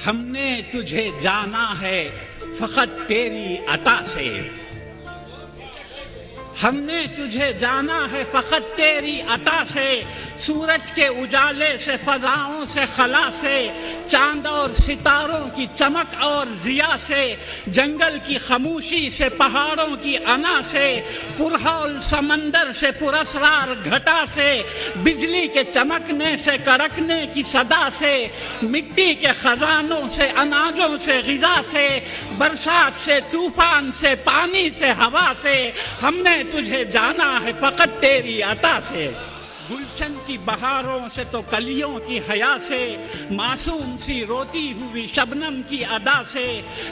ہم نے تجھے جانا ہے فقط تیری عطا سے، ہم نے تجھے جانا ہے فقط تیری عطا سے، سورج کے اجالے سے، فضاؤں سے، خلا سے، چاند اور ستاروں کی چمک اور ضیاء سے، جنگل کی خاموشی سے، پہاڑوں کی انا سے، پرہول سمندر سے، پراسرار گھٹا سے، بجلی کے چمکنے سے، کڑکنے کی صدا سے، مٹی کے خزانوں سے، اناجوں سے، غذا سے، برسات سے، طوفان سے، پانی سے، ہوا سے، ہم نے تجھے جانا ہے فقط تیری عطا سے۔ گلشن کی بہاروں سے تو کلیوں کی حیا سے، معصوم سی روتی ہوئی شبنم کی ادا سے،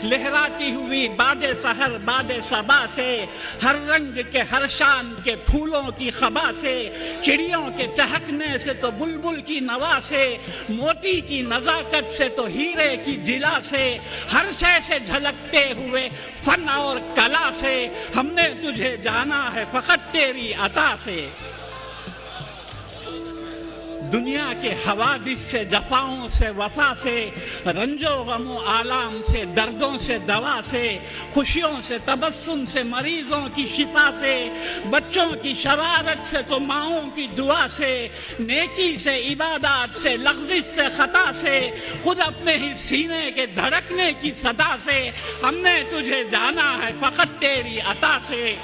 لہراتی ہوئی باد سحر باد صبا سے، ہر رنگ کے ہر شان کے پھولوں کی خبا سے، چڑیوں کے چہکنے سے تو بلبل کی نوا سے، موتی کی نزاکت سے تو ہیرے کی جلا سے، ہر شے سے جھلکتے ہوئے فن اور کلا سے، ہم نے تجھے جانا ہے فقط تیری عطا سے۔ دنیا کے حوادث سے، جفاؤں سے، وفا سے، رنج و غم و آلام سے، دردوں سے، دوا سے، خوشیوں سے، تبسم سے، مریضوں کی شفا سے، بچوں کی شرارت سے تو ماؤں کی دعا سے، نیکی سے، عبادات سے، لغزش سے، خطا سے، خود اپنے ہی سینے کے دھڑکنے کی صدا سے، ہم نے تجھے جانا ہے فقط تیری عطا سے۔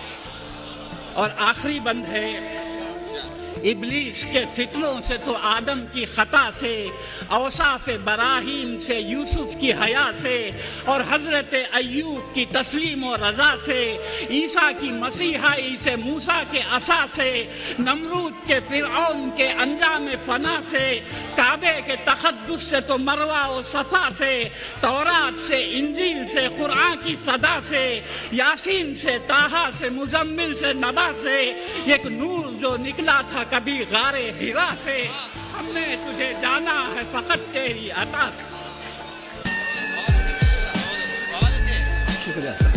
اور آخری بند ہے، ابلیس کے فتنوں سے تو آدم کی خطا سے، اوصاف براہیم سے، یوسف کی حیا سے، اور حضرت ایوب کی تسلیم و رضا سے، عیسیٰ کی مسیحائی سے، موسیٰ کے عصا سے، نمرود کے فرعون کے انجام فنا سے، کعبے کے تقدس سے تو مروہ و صفا سے، تورات سے، انجیل سے، قرآن کی صدا سے، یاسین سے، طٰہٰ سے، مزمل سے، نبا سے، ایک نور جو نکلا تھا کبھی غار حرا سے، ہم نے تجھے جانا ہے فقط تیری عطا سے۔ شکریہ۔